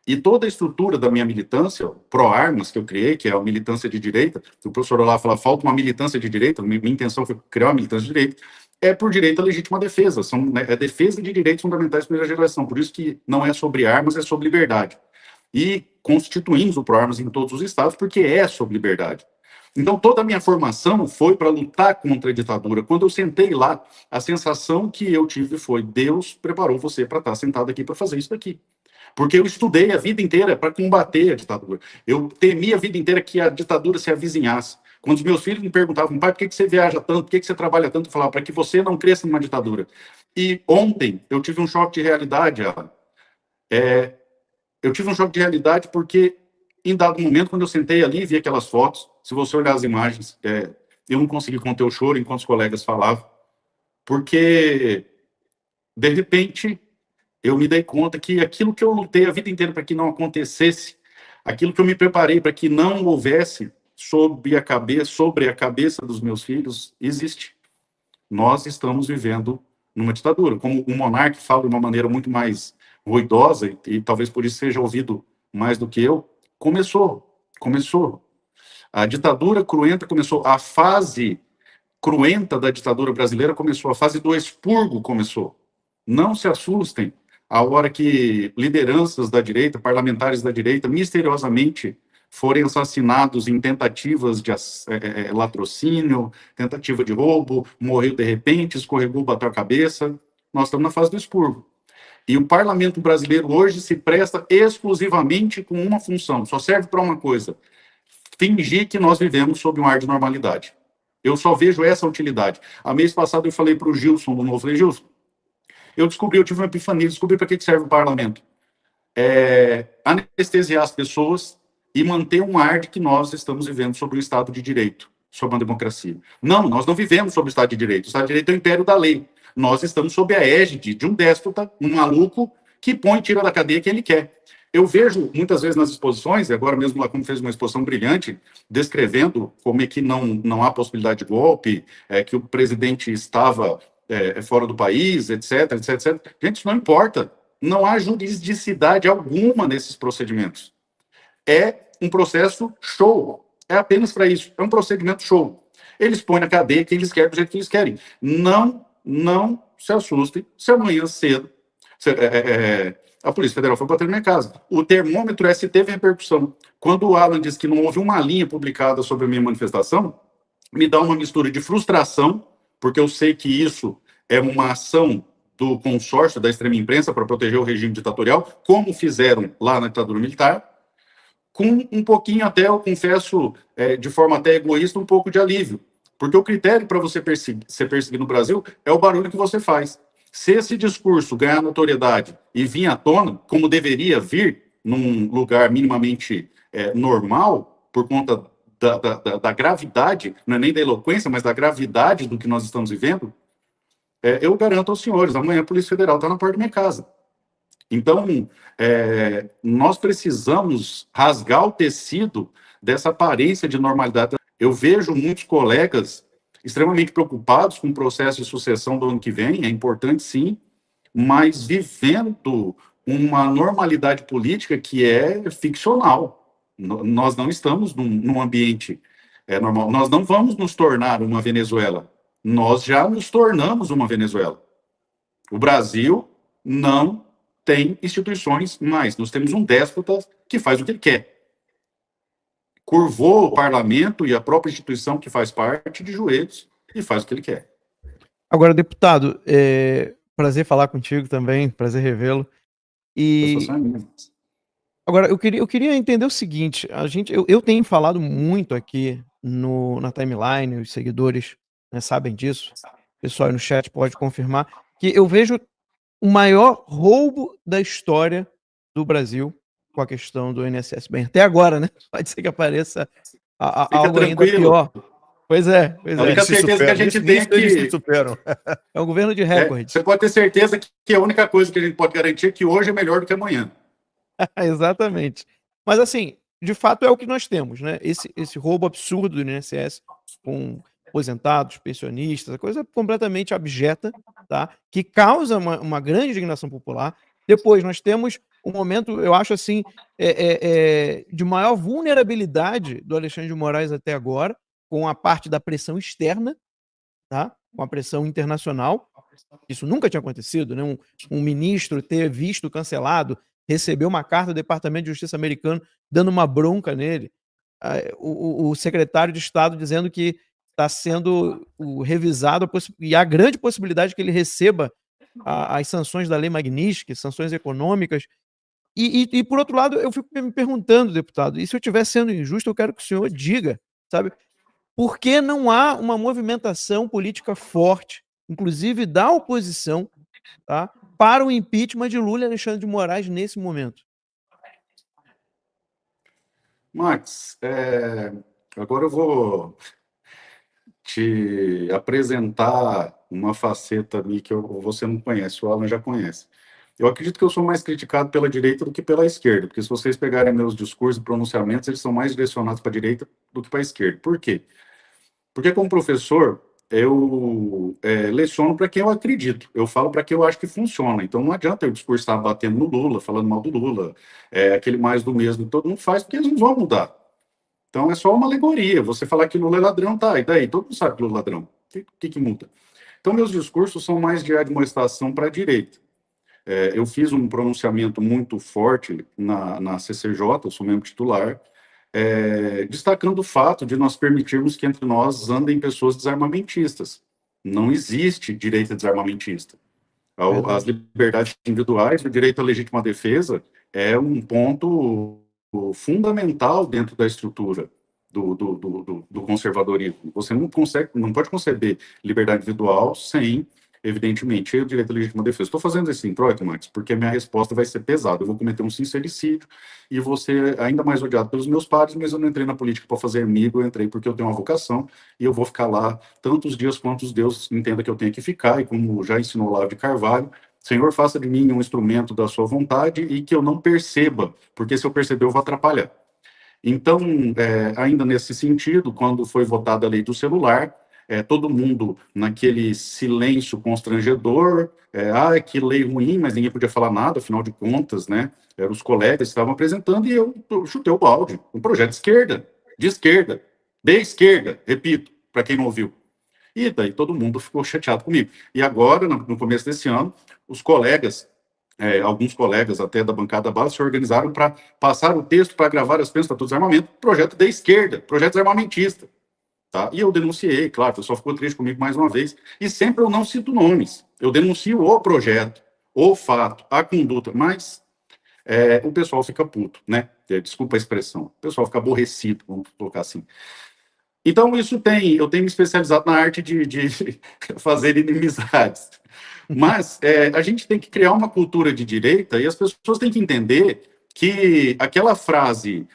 E toda a estrutura da minha militância, pró-armas, que eu criei, que é a militância de direita, o professor Olavo fala, falta uma militância de direita, minha intenção foi criar uma militância de direita, é por direito à legítima defesa, é defesa de direitos fundamentais de primeira geração, por isso que não é sobre armas, é sobre liberdade. E constituímos o pró-armas em todos os estados, porque é sobre liberdade. Então, toda a minha formação foi para lutar contra a ditadura. Quando eu sentei lá, a sensação que eu tive foi: Deus preparou você para estar sentado aqui para fazer isso daqui. Porque eu estudei a vida inteira para combater a ditadura. Eu temi a vida inteira que a ditadura se avizinhasse. Quando os meus filhos me perguntavam, pai, por que você viaja tanto? Por que você trabalha tanto? Eu falava, para que você não cresça numa ditadura. E ontem eu tive um choque de realidade, Alan. Eu tive um choque de realidade porque, em dado momento, quando eu sentei ali e vi aquelas fotos, se você olhar as imagens, eu não consegui conter o choro enquanto os colegas falavam, porque, de repente, eu me dei conta que aquilo que eu lutei a vida inteira para que não acontecesse, aquilo que eu me preparei para que não houvesse sobre a cabeça dos meus filhos, existe. Nós estamos vivendo numa ditadura. Como o monarca fala de uma maneira muito mais ruidosa, e talvez por isso seja ouvido mais do que eu, começou. A ditadura cruenta começou, a fase cruenta da ditadura brasileira começou, a fase do expurgo começou. Não se assustem, a hora que lideranças da direita, parlamentares da direita, misteriosamente forem assassinados em tentativas de latrocínio, tentativa de roubo, morreu de repente, escorregou, bateu a cabeça. Nós estamos na fase do expurgo. E o parlamento brasileiro hoje se presta exclusivamente com uma função, só serve para uma coisa: fingir que nós vivemos sob um ar de normalidade. Eu só vejo essa utilidade. A mês passado eu falei para o Gilson, do Novo, falei, Gilson, eu tive uma epifania, descobri para que serve o parlamento. Anestesiar as pessoas e manter um ar de que nós estamos vivendo sobre o Estado de Direito, sobre uma democracia. Não, nós não vivemos sobre o Estado de Direito. O Estado de Direito é o império da lei. Nós estamos sob a égide de um déspota, um maluco, que põe e tira da cadeia quem ele quer. Eu vejo, muitas vezes nas exposições, e agora mesmo lá como fez uma exposição brilhante, descrevendo como é que não há possibilidade de golpe, que o presidente estava fora do país, etc, etc, etc. Gente, isso não importa. Não há juridicidade alguma nesses procedimentos. É um processo show. É apenas para isso. É um procedimento show. Eles põem na cadeia quem eles querem do jeito que eles querem. Não se assustem se amanhã cedo a Polícia Federal foi bater na minha casa. O termômetro se teve repercussão. Quando o Alan disse que não houve uma linha publicada sobre a minha manifestação, me dá uma mistura de frustração, porque eu sei que isso é uma ação do consórcio da extrema imprensa para proteger o regime ditatorial, como fizeram lá na ditadura militar, com um pouquinho até, eu confesso, de forma até egoísta, um pouco de alívio. Porque o critério para você ser perseguido no Brasil é o barulho que você faz. Se esse discurso ganhar notoriedade e vir à tona, como deveria vir, num lugar minimamente normal, por conta da gravidade, não é nem da eloquência, mas da gravidade do que nós estamos vivendo, eu garanto aos senhores, amanhã a Polícia Federal está na porta da minha casa. Então, nós precisamos rasgar o tecido dessa aparência de normalidade. Eu vejo muitos colegas extremamente preocupados com o processo de sucessão do ano que vem, é importante sim, mas vivendo uma normalidade política que é ficcional. Nós não estamos num ambiente normal. Nós não vamos nos tornar uma Venezuela. Nós já nos tornamos uma Venezuela. O Brasil não tem instituições mais. Nós temos um déspota que faz o que ele quer. Curvou o parlamento e a própria instituição que faz parte de joelhos e faz o que ele quer. Agora, deputado, prazer falar contigo também, prazer revê-lo. E agora, eu queria entender o seguinte, eu tenho falado muito aqui na timeline, os seguidores sabem disso, o pessoal aí no chat pode confirmar, que eu vejo o maior roubo da história do Brasil com a questão do INSS. Bem, até agora, né? Pode ser que apareça algo ainda pior. Pois é. A única certeza que a gente tem é que eles se superam. É um governo de recorde. Você pode ter certeza que a única coisa que a gente pode garantir é que hoje é melhor do que amanhã. Exatamente. Mas, assim, de fato é o que nós temos, né? Esse roubo absurdo do INSS com aposentados, pensionistas, coisa completamente abjeta, tá? Que causa uma grande indignação popular. Depois, nós temos um momento, eu acho assim, de maior vulnerabilidade do Alexandre de Moraes até agora, com a parte da pressão externa, tá? Com a pressão internacional. Isso nunca tinha acontecido, né? Um ministro ter visto cancelado, receber uma carta do Departamento de Justiça americano dando uma bronca nele. O secretário de Estado dizendo que está sendo revisado e há grande possibilidade que ele receba as sanções da Lei Magnitsky, sanções econômicas. E, por outro lado, eu fico me perguntando, deputado, e se eu estiver sendo injusto, eu quero que o senhor diga, sabe? Por que não há uma movimentação política forte, inclusive da oposição, tá, para o impeachment de Lula e Alexandre de Moraes nesse momento? Max, agora eu vou te apresentar uma faceta ali que você não conhece, o Alan já conhece. Eu acredito que eu sou mais criticado pela direita do que pela esquerda, porque se vocês pegarem meus discursos e pronunciamentos, eles são mais direcionados para a direita do que para a esquerda. Por quê? Porque como professor, eu leciono para quem eu acredito, eu falo para quem eu acho que funciona. Então não adianta eu discursar batendo no Lula, falando mal do Lula, aquele mais do mesmo que todo mundo faz, porque eles não vão mudar. Então é só uma alegoria. Você falar que Lula é ladrão, tá, e daí? Todo mundo sabe que Lula é ladrão. O que muda? Então meus discursos são mais de admoestação para a direita. Eu fiz um pronunciamento muito forte na CCJ, eu sou membro titular, destacando o fato de nós permitirmos que entre nós andem pessoas desarmamentistas. Não existe direita desarmamentista. As liberdades individuais, o direito à legítima defesa é um ponto fundamental dentro da estrutura do conservadorismo. Você não pode conceber liberdade individual sem, evidentemente, o direito à legítima defesa. Estou fazendo esse introito, Max, porque a minha resposta vai ser pesada. Eu vou cometer um sincericídio e vou ser ainda mais odiado pelos meus pares, mas eu não entrei na política para fazer amigo, eu entrei porque eu tenho uma vocação e eu vou ficar lá tantos dias quantos Deus entenda que eu tenho que ficar, e como já ensinou Olavo de Carvalho, Senhor, faça de mim um instrumento da sua vontade e que eu não perceba, porque se eu perceber eu vou atrapalhar. Então, ainda nesse sentido, quando foi votada a lei do celular, todo mundo naquele silêncio constrangedor, que lei ruim, mas ninguém podia falar nada, afinal de contas, né? Eram os colegas que estavam apresentando e eu chutei o balde. Um projeto de esquerda, repito, para quem não ouviu. E daí todo mundo ficou chateado comigo. E agora, no começo desse ano, os colegas, alguns colegas até da bancada base, se organizaram para passar o texto para gravar as penas para todos os armamentos, projeto da esquerda, projeto armamentista. Tá? E eu denunciei, claro, o pessoal ficou triste comigo mais uma vez, e sempre eu não cito nomes, eu denuncio o projeto, o fato, a conduta, mas o pessoal fica puto, né? Desculpa a expressão, o pessoal fica aborrecido, vamos colocar assim. Então, eu tenho me especializado na arte de fazer inimizades. Mas a gente tem que criar uma cultura de direita e as pessoas têm que entender que aquela frase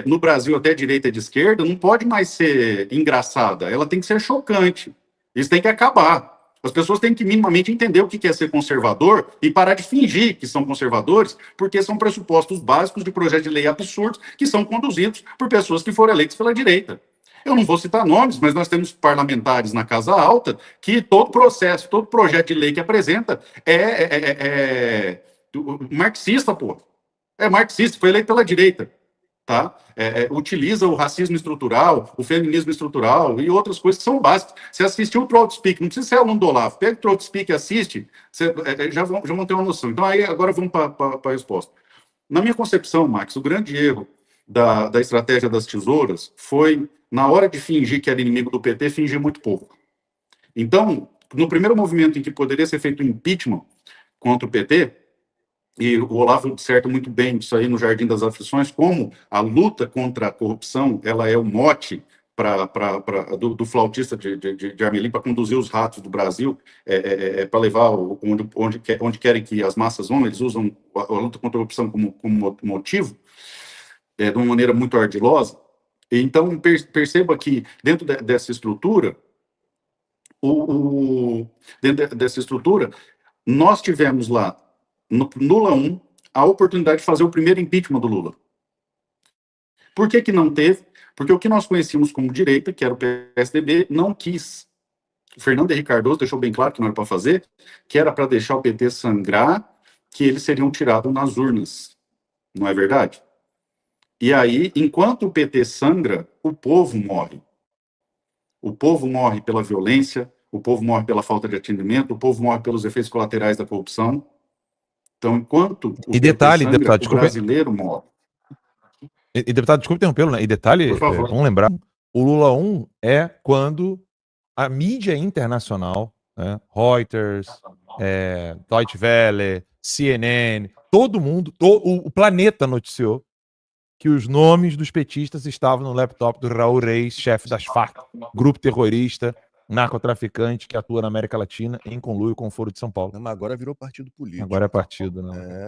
no Brasil até direita e de esquerda não pode mais ser engraçada, ela tem que ser chocante. Isso tem que acabar. As pessoas têm que minimamente entender o que é ser conservador e parar de fingir que são conservadores, porque são pressupostos básicos de projetos de lei absurdos que são conduzidos por pessoas que foram eleitas pela direita. Eu não vou citar nomes, mas nós temos parlamentares na Casa Alta que todo processo, todo projeto de lei que apresenta marxista, pô. É marxista, foi eleito pela direita. Tá? Utiliza o racismo estrutural, o feminismo estrutural e outras coisas que são básicas. Você assistiu o Trout Speak, não precisa ser aluno do Olavo, pega o Trout Speak e assiste, já vão ter uma noção. Então, aí agora vamos para a resposta. Na minha concepção, Max, o grande erro da estratégia das tesouras foi, na hora de fingir que era inimigo do PT, fingir muito pouco. Então, no primeiro movimento em que poderia ser feito um impeachment contra o PT, e o Olavo disserta muito bem isso aí no Jardim das Aflições, como a luta contra a corrupção ela é o mote do flautista de Armelim para conduzir os ratos do Brasil, para levar onde querem que as massas vão, eles usam a luta contra a corrupção como motivo, de uma maneira muito ardilosa. Então, perceba que dentro dessa estrutura, nós tivemos lá, no Lula 1, a oportunidade de fazer o primeiro impeachment do Lula. Por que não teve? Porque o que nós conhecíamos como direita, que era o PSDB, não quis. O Fernando Henrique Cardoso deixou bem claro que não era para fazer, que era para deixar o PT sangrar que eles seriam tirados nas urnas. Não é verdade? E aí, enquanto o PT sangra, o povo morre. O povo morre pela violência, o povo morre pela falta de atendimento, o povo morre pelos efeitos colaterais da corrupção. Então, enquanto o detalhe, PT sangra, deputado, o brasileiro morre. E deputado, desculpe interrompê-lo, né? E detalhe, vamos lembrar, o Lula 1 é quando a mídia internacional, né, Reuters, Deutsche Welle, CNN, todo mundo, o planeta noticiou que os nomes dos petistas estavam no laptop do Raul Reis, chefe das Farc, grupo terrorista, narcotraficante que atua na América Latina em conluio com o Foro de São Paulo. Mas agora virou partido político. Agora é partido, né?